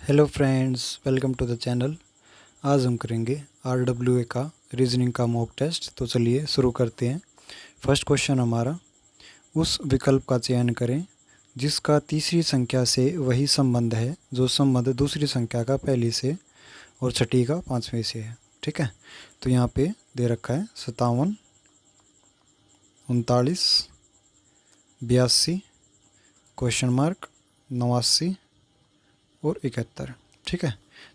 Hello friends, welcome to the channel. आज हम करेंगे RWA का रीजनिंग का मॉक टेस्ट। तो चलिए शुरू करते हैं। फर्स्ट क्वेश्चन हमारा, उस विकल्प का चयन करें जिसका तीसरी संख्या से वही संबंध है जो संबंध दूसरी संख्या का पहली से और छठी का पाँचवें से है। ठीक है, तो यहाँ पे दे रखा है 57, 39, 82, क्वेश्चन मार्क, 89 और 71। ठीक है,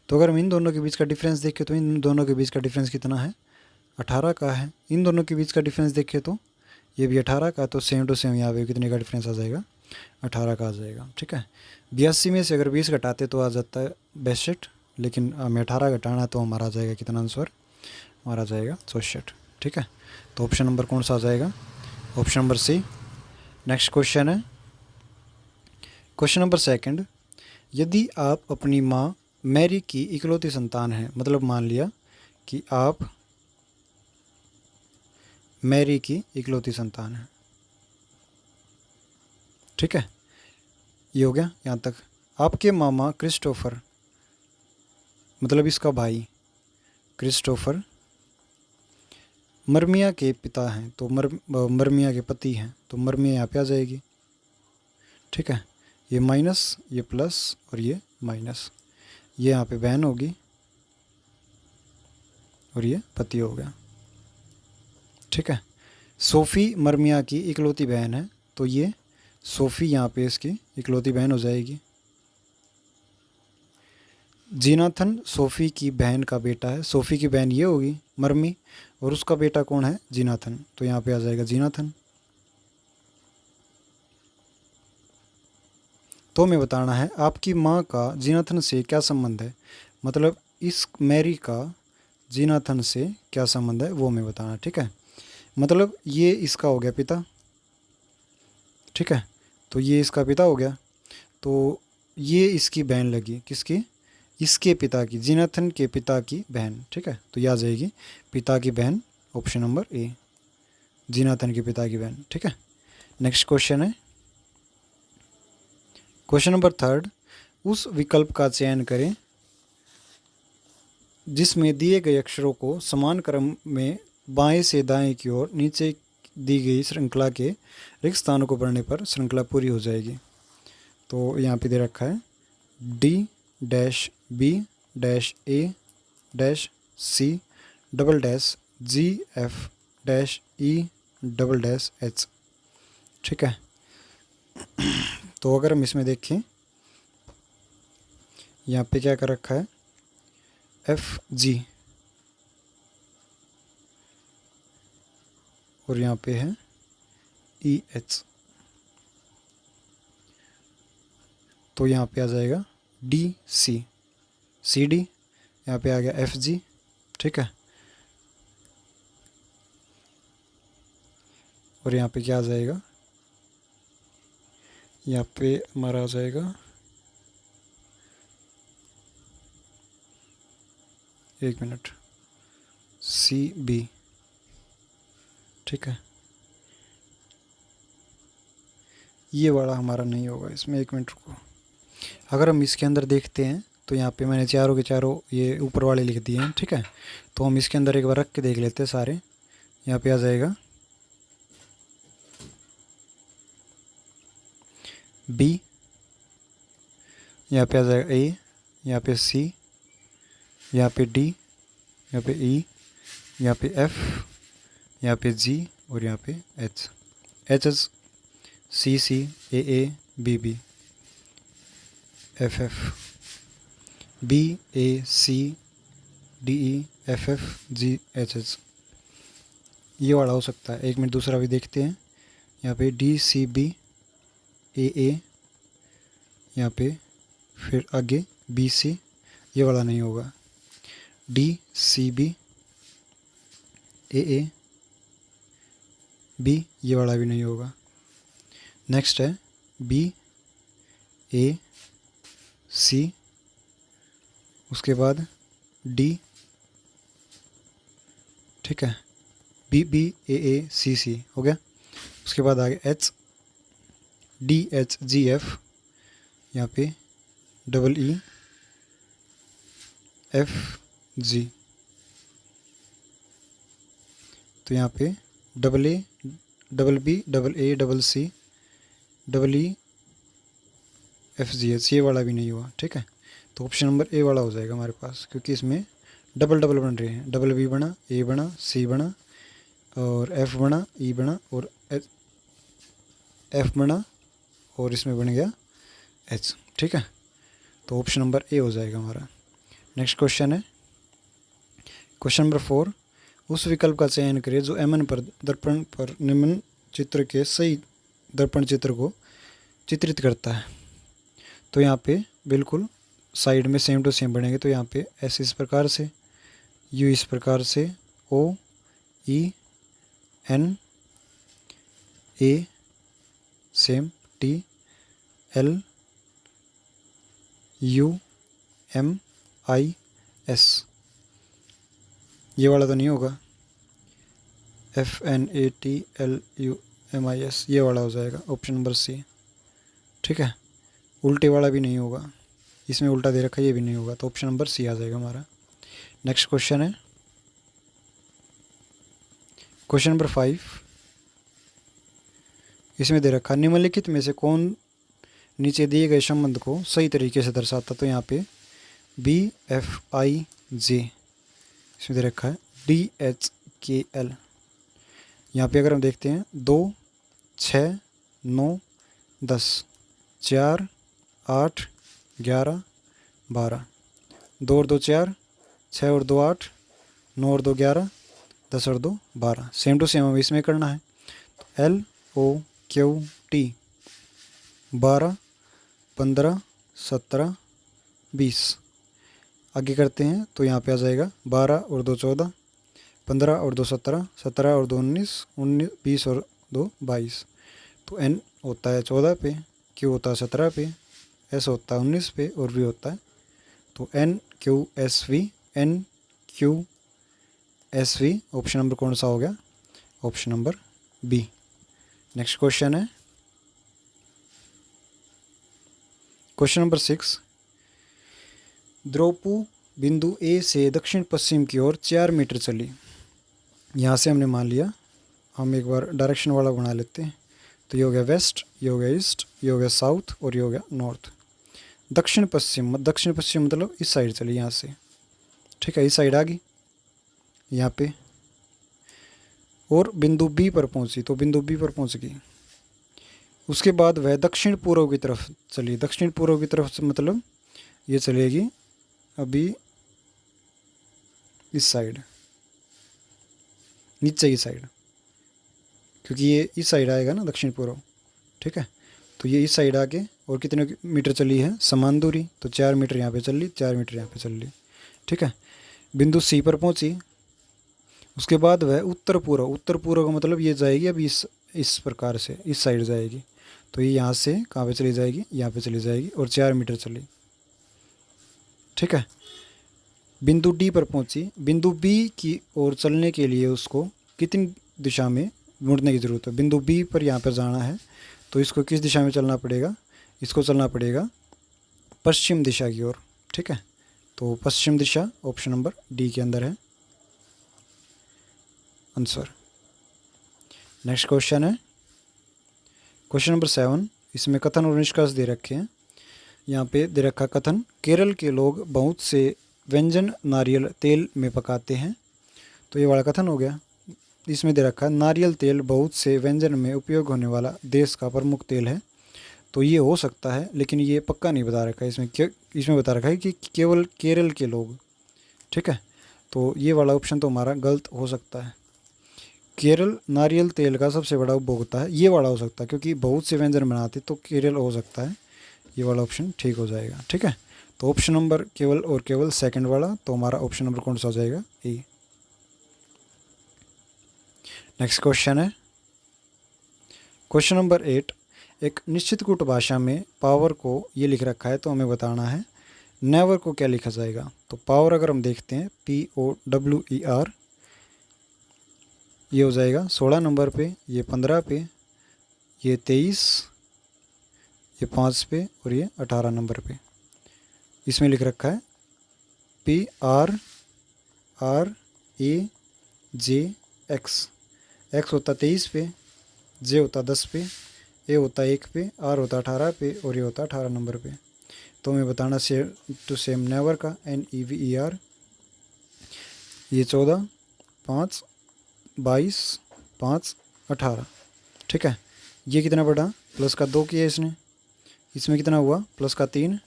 तो अगर हम इन दोनों के बीच का डिफरेंस देखें तो इन दोनों के बीच का डिफरेंस कितना है? 18 का है। इन दोनों के बीच का डिफरेंस देखें तो ये भी 18 का, तो सेम टू सेम यहाँ पे कितने का डिफरेंस आ जाएगा? 18 का आ जाएगा। ठीक है, 82 में से अगर 20 घटाते तो आ जाता है 62, लेकिन हमें 18 घटाना तो हमारा आ जाएगा कितना आंसर? हमारा आ जाएगा 64। ठीक है, तो ऑप्शन नंबर कौन सा आ जाएगा? Option number C. Next question है क्वेश्चन नंबर सेकंड। यदि आप अपनी माँ मैरी की इकलौती संतान हैं, मतलब मान लिया कि आप मैरी की इकलौती संतान हैं। ठीक है, ये हो गया यहाँ तक। आपके मामा क्रिस्टोफर, मतलब इसका भाई क्रिस्टोफर मरमिया के पिता हैं, तो मरमिया के पति हैं, तो मरमिया यहाँ पे आ जाएगी। ठीक है, ये माइनस, ये प्लस और ये माइनस, ये यहाँ पे बहन होगी और ये पति हो गया। ठीक है, सोफ़ी मरमिया की इकलौती बहन है, तो ये सोफ़ी यहाँ पे इसकी इकलौती बहन हो जाएगी। जीनाथन सोफ़ी की बहन का बेटा है। सोफ़ी की बहन ये होगी मरमी, और उसका बेटा कौन है? जीनाथन, तो यहाँ पे आ जाएगा जीनाथन। तो हमें बताना है आपकी माँ का जीनाथन से क्या संबंध है, मतलब इस मैरी का जीनाथन से क्या संबंध है वो हमें बताना। ठीक है, मतलब ये इसका हो गया पिता। ठीक है, तो ये इसका पिता हो गया, तो ये इसकी बहन लगी, किसकी? इसके पिता की, जीनाथन के पिता की बहन। ठीक है, तो ये आ जाएगी पिता की बहन, ऑप्शन नंबर ए, जीनाथन के पिता की बहन। ठीक है, नेक्स्ट क्वेश्चन है क्वेश्चन नंबर थर्ड। उस विकल्प का चयन करें जिसमें दिए गए अक्षरों को समान क्रम में बाएं से दाएं की ओर नीचे दी गई श्रृंखला के रिक्त स्थानों को पढ़ने पर श्रृंखला पूरी हो जाएगी। तो यहाँ पे दे रखा है D dash B dash A dash C double dash G F dash E double dash H. ठीक है, तो अगर हम इसमें देखें, यहाँ पे क्या कर रखा है? एफ जी, और यहाँ पे है ई एच, तो यहाँ पे आ जाएगा डी सी, सी डी, यहाँ पे आ गया एफ जी। ठीक है, और यहाँ पे क्या आ जाएगा? यहाँ पे हमारा आ जाएगा, एक मिनट, सी बी। ठीक है, ये वाला हमारा नहीं होगा इसमें, एक मिनट रुको। अगर हम इसके अंदर देखते हैं तो यहाँ पे मैंने चारों के चारों ये ऊपर वाले लिख दिए हैं। ठीक है, तो हम इसके अंदर एक बार रख के देख लेते हैं सारे। यहाँ पे आ जाएगा बी, यहाँ पे आ जाएगा ए, यहाँ पे सी, यहाँ पे डी, यहाँ पे ई, यहाँ पे एफ, यहाँ पे जी, और यहाँ पे H, H H, C C, A B B, F F, B A C D E F F G H H, ये वाला हो सकता है। एक मिनट दूसरा भी देखते हैं। यहाँ पे डी सी बी ए, यहाँ पे फिर आगे बी सी, ये वाला नहीं होगा। D C B A B, ये वाला भी नहीं होगा। नेक्स्ट है बी ए सी, उसके बाद डी। ठीक है, बी बी ए सी सी हो गया। उसके बाद आगे H, D H G F, यहाँ पे डबल ई, FG। तो यहाँ पे AA, BB, AA, CC, EE, FGH, ये वाला भी नहीं हुआ। ठीक है, तो ऑप्शन नंबर ए वाला हो जाएगा हमारे पास, क्योंकि इसमें डबल डबल बन रहे हैं। BB बना, A बना, C बना, और F बना, E बना, और F बना, और इसमें बन गया H। ठीक है, तो ऑप्शन नंबर ए हो जाएगा हमारा। नेक्स्ट क्वेश्चन है क्वेश्चन नंबर 4। उस विकल्प का चयन करें जो एमएन पर दर्पण पर निम्न चित्र के सही दर्पण चित्र को चित्रित करता है। तो यहाँ पे बिल्कुल साइड में सेम टू सेम बनेंगे। तो यहाँ पे एस इस प्रकार से, यू इस प्रकार से, O, E, N, A same, T, L, U, M, I, S. ये वाला तो नहीं होगा, FNATLUMIS, ये वाला हो जाएगा ऑप्शन नंबर सी। ठीक है, उल्टे वाला भी नहीं होगा, इसमें उल्टा दे रखा है, ये भी नहीं होगा, तो ऑप्शन नंबर सी आ जाएगा हमारा। नेक्स्ट क्वेश्चन है क्वेश्चन नंबर 5। इसमें दे रखा निम्नलिखित में से कौन नीचे दिए गए संबंध को सही तरीके से दर्शाता। तो यहाँ पे BFIJ, इसमें दे रखा है DHKL। यहाँ पे अगर हम देखते हैं 2, 6, 9, 10, 4, 8, 11, 12, 2 और 2 4, 6 और 2 8, 9 और 2 11, 10 और 2 12। सेम टू सेम हमें इसमें करना है। LOQT 12, 15, 17, 20। आगे करते हैं तो यहाँ पे आ जाएगा 12 और 2 14, 15 और 2 17, 17 और 2 19, 20 और 2 22। तो N होता है 14 पे, Q होता है 17 पे, S होता है 19 पे, और V होता है, तो NQSV, NQSV ऑप्शन नंबर कौन सा हो गया? Option number B. Next question है क्वेश्चन नंबर 6। द्रौपू बिंदु ए से दक्षिण पश्चिम की ओर 4 मीटर चली। यहाँ से हमने मान लिया, हम एक बार डायरेक्शन वाला बना लेते हैं। तो ये हो गया वेस्ट, ये हो गया ईस्ट, ये हो गया साउथ, और ये हो गया नॉर्थ। दक्षिण पश्चिम मतलब इस साइड चली यहाँ से। ठीक है, इस साइड आ गई यहाँ पे, और बिंदु बी पर पहुँची, तो बिंदु बी पर पहुँच गई। उसके बाद वह दक्षिण पूर्व की तरफ चली। दक्षिण पूर्व की तरफ से मतलब ये चलेगी अभी इस साइड, नीचे की साइड, क्योंकि ये इस साइड आएगा ना दक्षिण पूर्व। ठीक है, तो ये इस साइड आके और कितने मीटर चली है? समान दूरी, तो 4 मीटर यहाँ पे चल ली, 4 मीटर यहाँ पे चल ली। ठीक है, बिंदु सी पर पहुँची। उसके बाद वह उत्तर पूर्व का मतलब ये जाएगी अभी इस प्रकार से, इस साइड जाएगी। तो ये यहाँ से कहाँ पे चली जाएगी? यहाँ पे चली जाएगी, और 4 मीटर चली। ठीक है, बिंदु डी पर पहुंची। बिंदु बी की ओर चलने के लिए उसको कितनी दिशा में मुड़ने की ज़रूरत है? बिंदु बी पर यहाँ पर जाना है, तो इसको किस दिशा में चलना पड़ेगा? इसको चलना पड़ेगा पश्चिम दिशा की ओर। ठीक है, तो पश्चिम दिशा ऑप्शन नंबर डी के अंदर है आंसर। नेक्स्ट क्वेश्चन है क्वेश्चन नंबर 7। इसमें कथन और निष्कर्ष दे रखे हैं। यहाँ पे दे रखा कथन, केरल के लोग बहुत से व्यंजन नारियल तेल में पकाते हैं। तो ये वाला कथन हो गया। इसमें दे रखा है नारियल तेल बहुत से व्यंजन में उपयोग होने वाला देश का प्रमुख तेल है। तो ये हो सकता है, लेकिन ये पक्का नहीं बता रखा है इसमें। इसमें बता रखा है कि केवल केरल के लोग। ठीक है, तो ये वाला ऑप्शन तो हमारा गलत हो सकता है। केरल नारियल तेल का सबसे बड़ा उपभोक्ता है, ये वाला हो सकता है, क्योंकि बहुत से व्यंजन बनाते, तो केरल हो सकता है। ये वाला ऑप्शन ठीक हो जाएगा। ठीक है, तो ऑप्शन नंबर केवल और केवल सेकंड वाला, तो हमारा ऑप्शन नंबर कौन सा हो जाएगा? ए। नेक्स्ट क्वेश्चन है क्वेश्चन नंबर 8। एक निश्चित कूट भाषा में पावर को ये लिख रखा है, तो हमें बताना है नेवर को क्या लिखा जाएगा। तो पावर अगर हम देखते हैं POWER, ये हो जाएगा 16 नंबर पे, ये 15 पे, ये 23, ये 5 पे, और ये 18 नंबर पे। इसमें लिख रखा है P R R A J X. X होता 23 पे, जे होता 10 पे, ए होता 1 पे, आर होता 18 पे और ये होता 18 नंबर पे। तो हमें बताना सेम टू सेम नेवर का NEVER। ये 14, 5, 22, 5, 18। ठीक है, ये कितना बढ़ा, प्लस का 2 किया इसने, इसमें कितना हुआ प्लस का 3,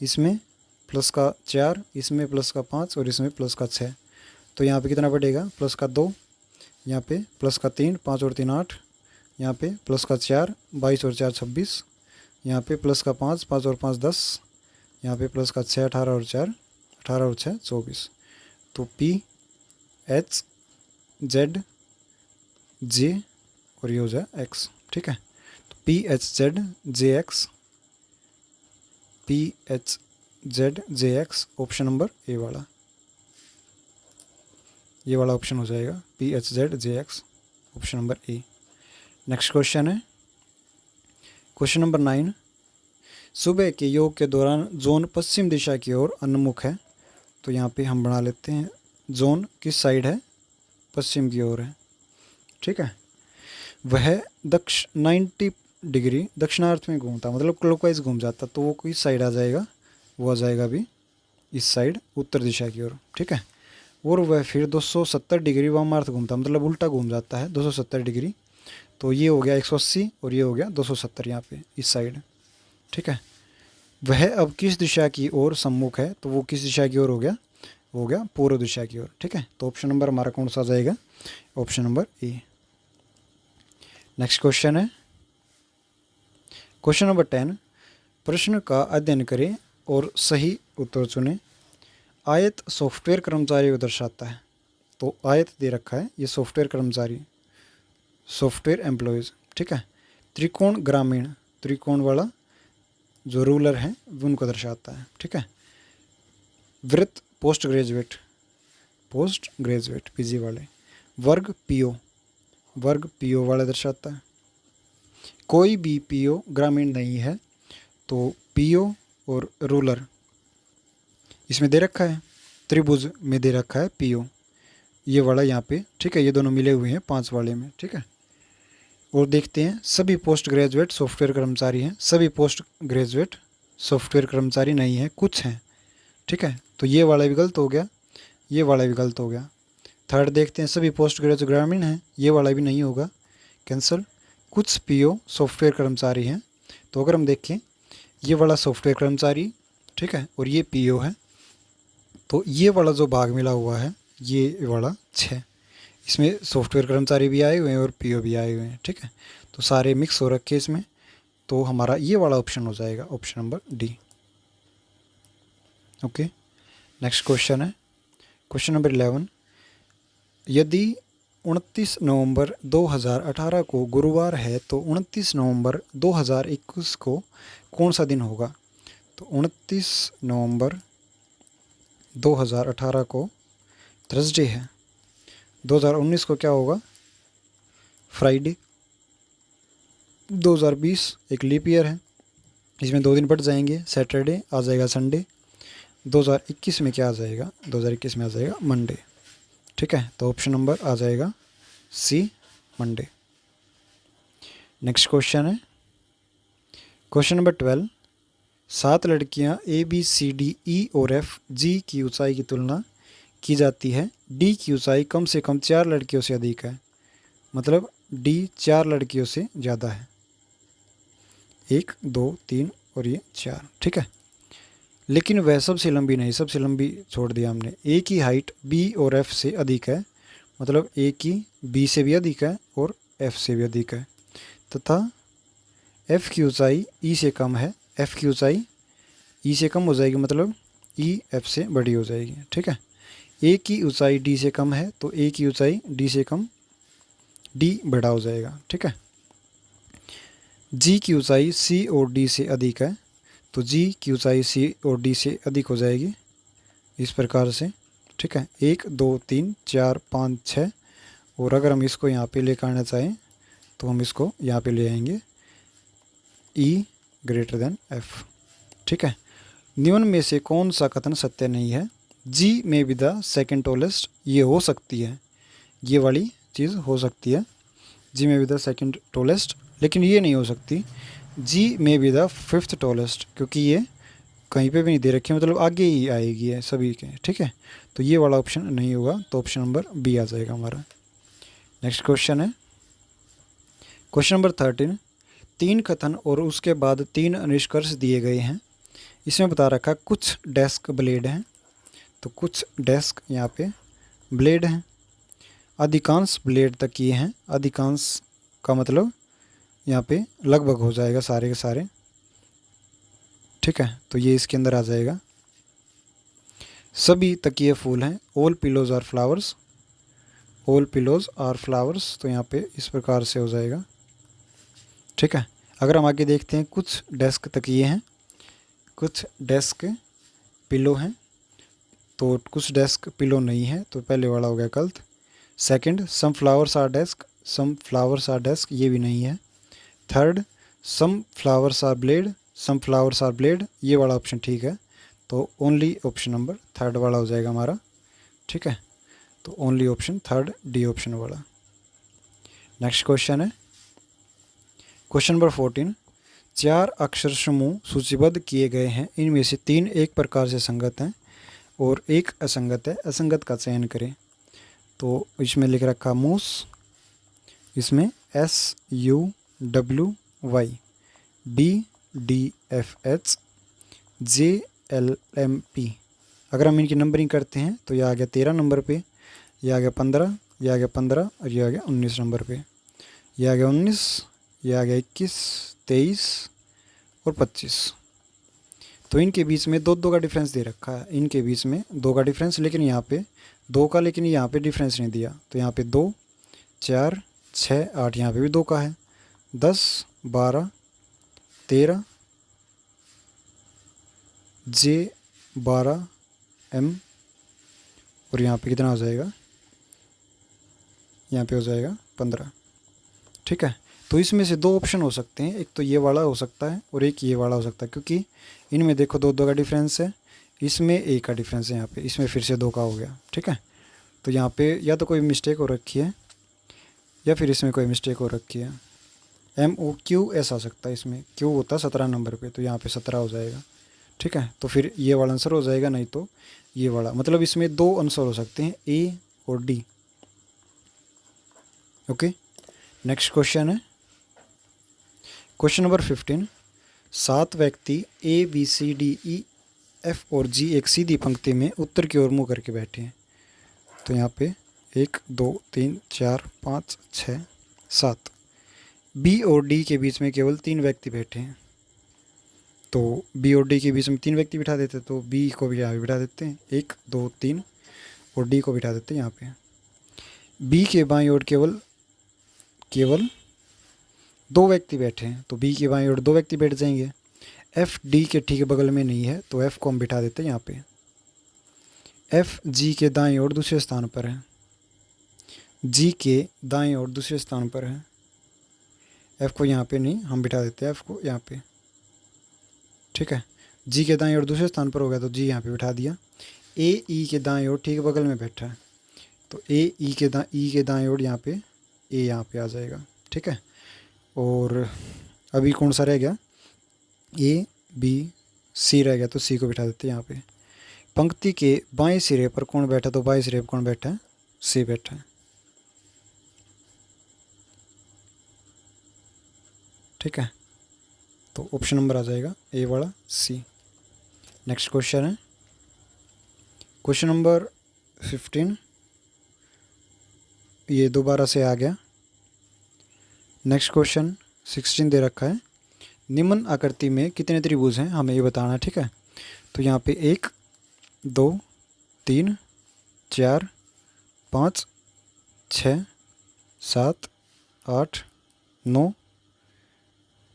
इसमें प्लस का 4, इसमें प्लस का 5 और इसमें प्लस का 6। तो यहाँ पे कितना बढ़ेगा, प्लस का 2, यहाँ पे प्लस का 3, 5 और 3 8, यहाँ पे प्लस का 4, 22 और 4 26, यहाँ पे प्लस का 5, 5 और 5 10, यहाँ पे प्लस का 6, 18 और 4, 18 और 6 24। तो PHZJ और ये हो जाए X। ठीक है, तो PHZJX, PHZJX option number A वाला, ये वाला ऑप्शन हो जाएगा PHZJX option number A. Next question है क्वेश्चन नंबर 9। सुबह के योग के दौरान जोन पश्चिम दिशा की ओर उन्मुख है। तो यहाँ पे हम बना लेते हैं, जोन किस साइड है, पश्चिम की ओर है। ठीक है, वह 90 डिग्री दक्षिणार्थ में घूमता, मतलब क्लॉकवाइज घूम जाता, तो वो किस साइड आ जाएगा, वो आ जाएगा अभी इस साइड उत्तर दिशा की ओर। ठीक है, और वह फिर 270 डिग्री वामार्थ घूमता, मतलब उल्टा घूम जाता है 270 डिग्री। तो ये हो गया 180 और ये हो गया 270 यहाँ पे इस साइड। ठीक है, वह अब किस दिशा की ओर सम्मुख है, तो वो किस दिशा की ओर हो गया, वो हो गया पूर्व दिशा की ओर। ठीक है, तो ऑप्शन नंबर हमारा कौन सा आ जाएगा, option number A. Next question है क्वेश्चन नंबर 10। प्रश्न का अध्ययन करें और सही उत्तर चुनें। आयत सॉफ्टवेयर कर्मचारी को दर्शाता है। तो आयत दे रखा है, ये सॉफ्टवेयर कर्मचारी, सॉफ्टवेयर एम्प्लॉयज़। ठीक है, त्रिकोण ग्रामीण, त्रिकोण वाला जो रूलर है वो उनको दर्शाता है। ठीक है, वृत्त post graduate, post graduate PG वाले। वर्ग PO, वर्ग PO वाला दर्शाता है। कोई भी PO ग्रामीण नहीं है, तो PO और रूलर इसमें दे रखा है, त्रिभुज में दे रखा है PO, ये वाला यहाँ पे। ठीक है, ये दोनों मिले हुए हैं 5 वाले में। ठीक है, और देखते हैं सभी पोस्ट ग्रेजुएट सॉफ्टवेयर कर्मचारी हैं, सभी पोस्ट ग्रेजुएट सॉफ्टवेयर कर्मचारी नहीं है, कुछ हैं। ठीक है, तो ये वाला भी गलत हो गया, ये वाला भी गलत हो गया। थर्ड देखते हैं सभी पोस्ट ग्रेजुएट ग्रामीण हैं, ये वाला भी नहीं होगा, कैंसिल। कुछ PO सॉफ्टवेयर कर्मचारी हैं, तो अगर हम देखें ये वाला सॉफ्टवेयर कर्मचारी, ठीक है, और ये PO है, तो ये वाला जो भाग मिला हुआ है ये वाला 6, इसमें सॉफ्टवेयर कर्मचारी भी आए हुए हैं और PO भी आए हुए हैं। ठीक है, तो सारे मिक्स हो रखे इसमें, तो हमारा ये वाला ऑप्शन हो जाएगा option number D। Okay, next question है क्वेश्चन नंबर 11। यदि 29 नवंबर 2018 को गुरुवार है तो 29 नवंबर 2021 को कौन सा दिन होगा। तो 29 नवंबर 2018 को थर्सडे है, 2019 को क्या होगा, फ्राइडे। 2020 एक लीप ईयर है, इसमें 2 दिन बढ़ जाएंगे, सैटरडे आ जाएगा संडे। 2021 में क्या आ जाएगा, 2021 में आ जाएगा मंडे। ठीक है, तो ऑप्शन नंबर आ जाएगा C, मंडे। नेक्स्ट क्वेश्चन है क्वेश्चन नंबर 12। 7 लड़कियां ABCDE और FG की ऊंचाई की तुलना की जाती है, D की ऊंचाई कम से कम 4 लड़कियों से अधिक है, मतलब D 4 लड़कियों से ज़्यादा है, 1 2 3 और ये 4। ठीक है, लेकिन वह सबसे लंबी नहीं, सबसे लंबी छोड़ दिया हमने। A की हाइट B और F से अधिक है, मतलब A की B से भी अधिक है और F से भी अधिक है, तथा F की ऊंचाई E से कम है, F की ऊंचाई E से कम हो जाएगी, मतलब E F से बड़ी हो जाएगी। ठीक है, A की ऊंचाई D से कम है, तो A की ऊंचाई D से कम, D बड़ा हो जाएगा। ठीक है, G की ऊंचाई C और D से अधिक है, तो G की ऊंचाई C और D से अधिक हो जाएगी इस प्रकार से। ठीक है, 1 2 3 4 5 6, और अगर हम इसको यहाँ पे लेकर आना चाहें तो हम इसको यहाँ पे ले आएंगे E ग्रेटर देन F। ठीक है, निम्न में से कौन सा कथन सत्य नहीं है। जी में बी द सेकेंड टॉलेस्ट, ये हो सकती है, ये वाली चीज़ हो सकती है, जी में बी द सेकेंड टॉलेस्ट, लेकिन ये नहीं हो सकती जी में बी द फिफ्थ टॉलेस्ट, क्योंकि ये कहीं पे भी नहीं दे रखी है, मतलब आगे ही आएगी है सभी के, ठीक है। तो ये वाला ऑप्शन नहीं होगा, तो ऑप्शन नंबर बी आ जाएगा हमारा। नेक्स्ट क्वेश्चन है क्वेश्चन नंबर 13। 3 कथन और उसके बाद 3 निष्कर्ष दिए गए हैं। इसमें बता रखा कुछ डेस्क ब्लेड हैं, तो कुछ डेस्क यहाँ पे ब्लेड हैं, अधिकांश ब्लेड तकिए हैं, अधिकांश का मतलब यहाँ पे लगभग हो जाएगा सारे के सारे, ठीक है, तो ये इसके अंदर आ जाएगा। सभी तकिए फूल हैं, all pillows are flowers, all pillows are flowers, तो यहाँ पे इस प्रकार से हो जाएगा, ठीक है। अगर हम आगे देखते हैं, कुछ डेस्क तकिए हैं, कुछ डेस्क पिलो हैं, तो कुछ डेस्क पिलो नहीं है, तो पहले वाला हो गया गलत। Second, some flowers are desk, some flowers are desk, ये भी नहीं है। Third, some flowers are blade, some flowers are blade, ये वाला ऑप्शन ठीक है, तो ओनली ऑप्शन नंबर थर्ड वाला हो जाएगा हमारा, ठीक है। तो only option third, D option वाला। नेक्स्ट क्वेश्चन है क्वेश्चन नंबर 14। 4 अक्षर समूह सूचीबद्ध किए गए हैं, इनमें से 3 एक प्रकार से संगत हैं और एक असंगत है, असंगत का चयन करें। तो इसमें लिख रखा मूस, इसमें SUWY, BDFH, JLMP। अगर हम इनकी नंबरिंग करते हैं तो यह आ गया 13 नंबर पे, यह आ गया 15, यह आ गया 15 और यह आ गया 19 नंबर पे, यह आ गया 19, यह आ गया 21, 23 और 25। तो इनके बीच में 2-2 का डिफरेंस दे रखा है, इनके बीच में 2 का डिफरेंस, लेकिन यहाँ पे 2 का, लेकिन यहाँ पे डिफरेंस नहीं दिया, तो यहाँ पे 2, 4, 6, 8, यहाँ पे भी 2 का है, 10, 12, 13, J12M, और यहाँ पे कितना हो जाएगा, यहाँ पे हो जाएगा 15, ठीक है। तो इसमें से 2 ऑप्शन हो सकते हैं, एक तो ये वाला हो सकता है और एक ये वाला हो सकता है, क्योंकि इनमें देखो 2-2 का डिफरेंस है, इसमें 1 का डिफरेंस है, यहाँ पे इसमें फिर से 2 का हो गया, ठीक है। तो यहाँ पे या तो कोई मिस्टेक हो रखी है या फिर इसमें कोई मिस्टेक हो रखी है। MOQS आ सकता है, इसमें क्यू होता है 17 नंबर पे, तो यहाँ पे 17 हो जाएगा, ठीक है। तो फिर ये वाला आंसर हो जाएगा, नहीं तो ये वाला, मतलब इसमें 2 आंसर हो सकते हैं, A और D। ओके, नेक्स्ट क्वेश्चन है क्वेश्चन नंबर 15। 7 व्यक्ति ABCDEF और G एक सीधी पंक्ति में उत्तर की ओर मुँह करके बैठे हैं। तो यहाँ पे 1 2 3 4 5 6 7, B और D के बीच में केवल 3 व्यक्ति बैठे हैं, तो B और D के बीच में 3 व्यक्ति बिठा देते, तो B को भी यहाँ पे बिठा देते हैं, 1 2 3, और D को बिठा देते हैं यहाँ पे। B के बाईं ओर केवल 2 व्यक्ति बैठे हैं, तो B के बाईं ओर 2 व्यक्ति बैठ जाएंगे। F D के ठीक बगल में नहीं है, तो F को हम बिठा देते हैं यहाँ पे। F G के दाईं ओर दूसरे स्थान पर है, G के दाईं ओर दूसरे स्थान पर है, F को यहाँ पे नहीं, हम बिठा देते हैं F को यहाँ पे, ठीक है। G के दाईं ओर दूसरे स्थान पर हो गया, तो G यहाँ पे बिठा दिया। A E के दाईं ओर ठीक बगल में बैठा है, तो A E के दाईं ओर यहाँ पे A यहाँ पे आ जाएगा, ठीक है। और अभी कौन सा रह गया, A B C रह गया, तो C को बिठा देते हैं यहाँ पे। पंक्ति के बाएं सिरे पर कौन बैठा, तो बाएं सिरे पर कौन बैठा है, C बैठा है, ठीक है। तो ऑप्शन नंबर आ जाएगा A वाला, C। नेक्स्ट क्वेश्चन है क्वेश्चन नंबर 15, ये दोबारा से आ गया। नेक्स्ट क्वेश्चन 16 दे रखा है, निम्न आकृति में कितने त्रिभुज हैं, हमें ये बताना है, ठीक है। तो यहाँ पे 1 2 3 4 5 6 7 8 9,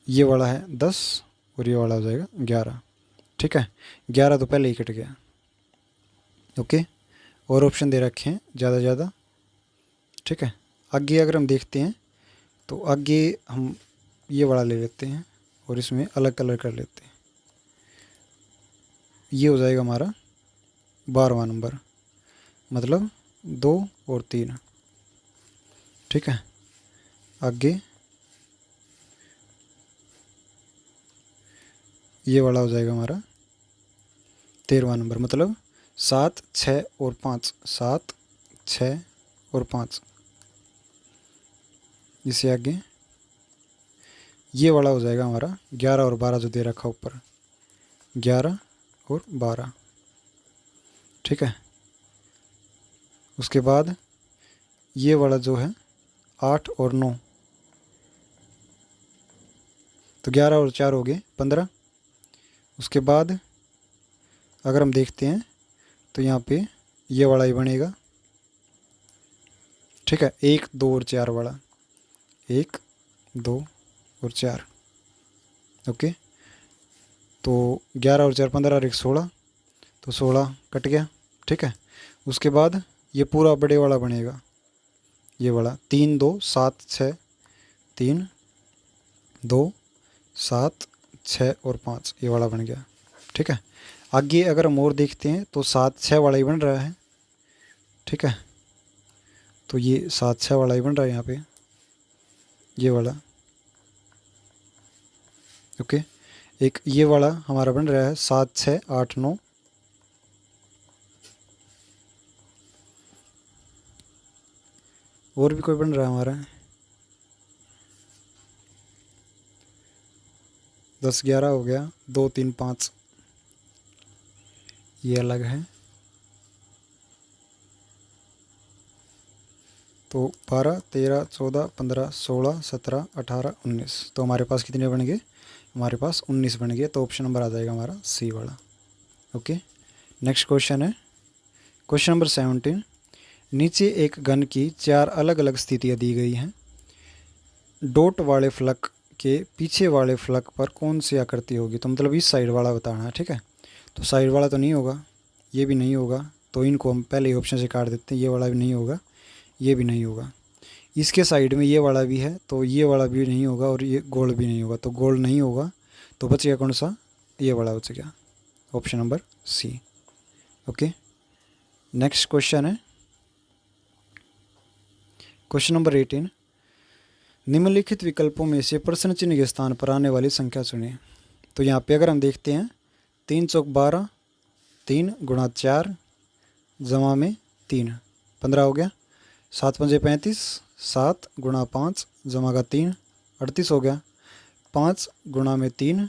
ये वाला है 10 और ये वाला हो जाएगा 11, ठीक है। 11 तो पहले ही कट गया, ओके। और ऑप्शन दे रखे हैं ज़्यादा ज़्यादा, ठीक है। आगे अगर हम देखते हैं तो आगे हम ये वाला ले लेते हैं और इसमें अलग कलर कर लेते हैं, ये हो जाएगा हमारा 12वां नंबर, मतलब 2 और 3। ठीक है, आगे ये वाला हो जाएगा हमारा 13वां नंबर, मतलब 7, 6 और 5, 7, 6 और 5। इससे आगे ये वाला हो जाएगा हमारा 11 और 12 जो दे रखा ऊपर, 11 और 12। ठीक है, उसके बाद ये वाला जो है 8 और 9, तो 11 और 4 हो गए 15। उसके बाद अगर हम देखते हैं तो यहाँ पे ये वाला ही बनेगा। ठीक है, 1, 2 और 4 वाला, 1, 2 और 4। ओके, तो 11 और 4 15 और 1 16, तो 16 कट गया। ठीक है, उसके बाद ये पूरा बड़े वाला बनेगा, ये वाला 3, 2, 7, 6, 3, 2, 7, 6 और 5, ये वाला बन गया। ठीक है, आगे अगर हम और देखते हैं तो 7, 6 वाला ही बन रहा है। ठीक है, तो ये 7, 6 वाला ही बन रहा है यहाँ पे, ये वाला। ओके, एक ये वाला हमारा बन रहा है 7, 6, 8, 9। और भी कोई बन रहा है हमारा 10, 11 हो गया, 2, 3, 5, ये अलग है। तो 12, 13, 14, 15, 16, 17, 18, 19, तो हमारे पास कितने बन गए? हमारे पास 19 बन गए। तो ऑप्शन नंबर आ जाएगा हमारा सी वाला। ओके, नेक्स्ट क्वेश्चन है क्वेश्चन नंबर 17। नीचे एक घन की 4 अलग अलग स्थितियाँ दी गई हैं। डॉट वाले फलक के पीछे वाले फलक पर कौन सी आकृति होगी? तो मतलब इस साइड वाला बताना है। ठीक है, तो साइड वाला तो नहीं होगा, ये भी नहीं होगा, तो इनको हम पहले ही ऑप्शन से काट देते हैं। ये वाला भी नहीं होगा, ये भी नहीं होगा। इसके साइड में ये वाला भी है, तो ये वाला भी नहीं होगा, और ये गोल भी नहीं होगा, तो गोल नहीं होगा। तो बच गया कौन सा? ये वाला बच गया, option number C. Okay, next question है क्वेश्चन नंबर 18। निम्नलिखित विकल्पों में से प्रश्न चिन्ह के स्थान पर आने वाली संख्या चुनें। तो यहाँ पे अगर हम देखते हैं 3 चौक 12, 3 गुणा 4 जमा में 3, 15 हो गया। 7 पंजे 35, 7 गुणा 5 जमा का 3, 38 हो गया। 5 गुणा में 3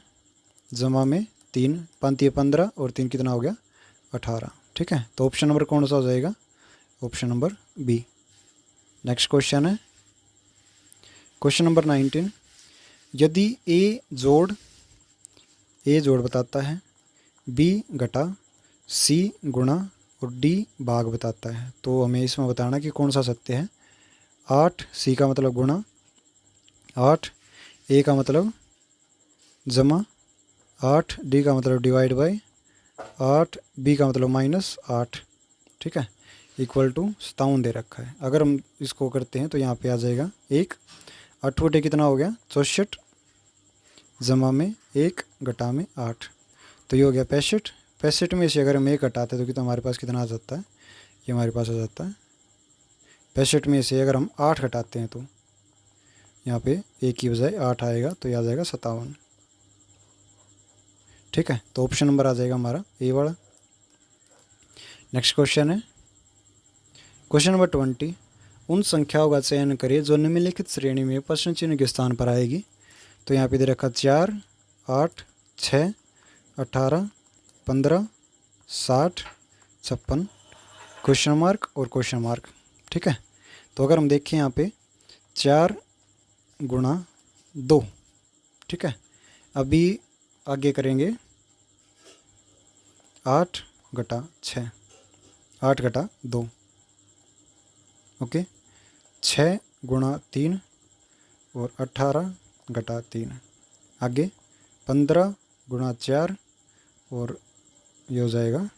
जमा में 3, 5 15 और 3 कितना हो गया? 18। ठीक है, तो ऑप्शन नंबर कौन सा हो जाएगा? Option number B. Next question है क्वेश्चन नंबर 19। यदि ए जोड़ बताता है, बी घटा, सी गुणा और डी भाग बताता है, तो हमें इसमें बताना कि कौन सा सत्य है। 8 सी का मतलब गुणा, 8 ए का मतलब जमा, 8 डी का मतलब डिवाइड बाय, 8 बी का मतलब -8। ठीक है, इक्वल टू 57 दे रखा है। अगर हम इसको करते हैं तो यहाँ पे आ जाएगा 1, 8 बटे कितना हो गया? 64 जमा में 1 घटा में 8, तो ये हो गया 65। 65 में से अगर हम 1 घटाते हैं तो हमारे पास कितना आ जाता है? ये हमारे पास आ जाता है 65 में से अगर हम 8 घटाते हैं तो यहाँ पे 1 की बजाय 8 आएगा, तो ये आ जाएगा 57। ठीक है, तो ऑप्शन नंबर आ जाएगा हमारा ए वाला। नेक्स्ट क्वेश्चन है क्वेश्चन नंबर 20। उन संख्याओं का चयन करें जो निम्नलिखित श्रेणी में प्रश्न चिन्ह के स्थान पर आएगी। तो यहाँ पे दे रखा 4, 8, 6, 18, 15, 60, 56, क्वेश्चन मार्क और क्वेश्चन मार्क। ठीक है, तो अगर हम देखें यहाँ पे 4 गुणा 2। ठीक है, अभी आगे करेंगे 8 घटा 6, 8 घटा 2। ओके, 6 गुणा 3 और 18 घटा 3। आगे 15 गुणा 4 और ये हो जाएगा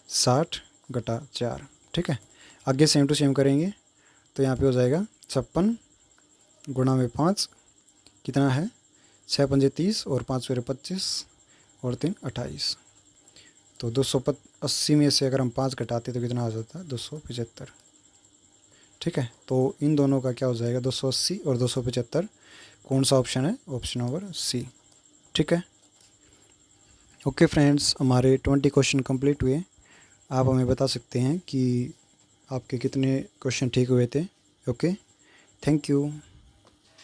60 घटा 4। ठीक है, आगे सेम टू सेम करेंगे तो यहाँ पे हो जाएगा 56 गुणा में 5 कितना है? 6 पंजे 30 और 5 फेरे 25 और 3 28। तो 280 में से अगर हम 5 घटाते तो कितना आ जाता है 275। ठीक है, तो इन दोनों का क्या हो जाएगा 280 और 275, कौन सा ऑप्शन है, ऑप्शन नंबर सी। ठीक है, ओके फ्रेंड्स, हमारे 20 क्वेश्चन कंप्लीट हुए। आप हमें बता सकते हैं कि आपके कितने क्वेश्चन ठीक हुए थे। Okay, thank you.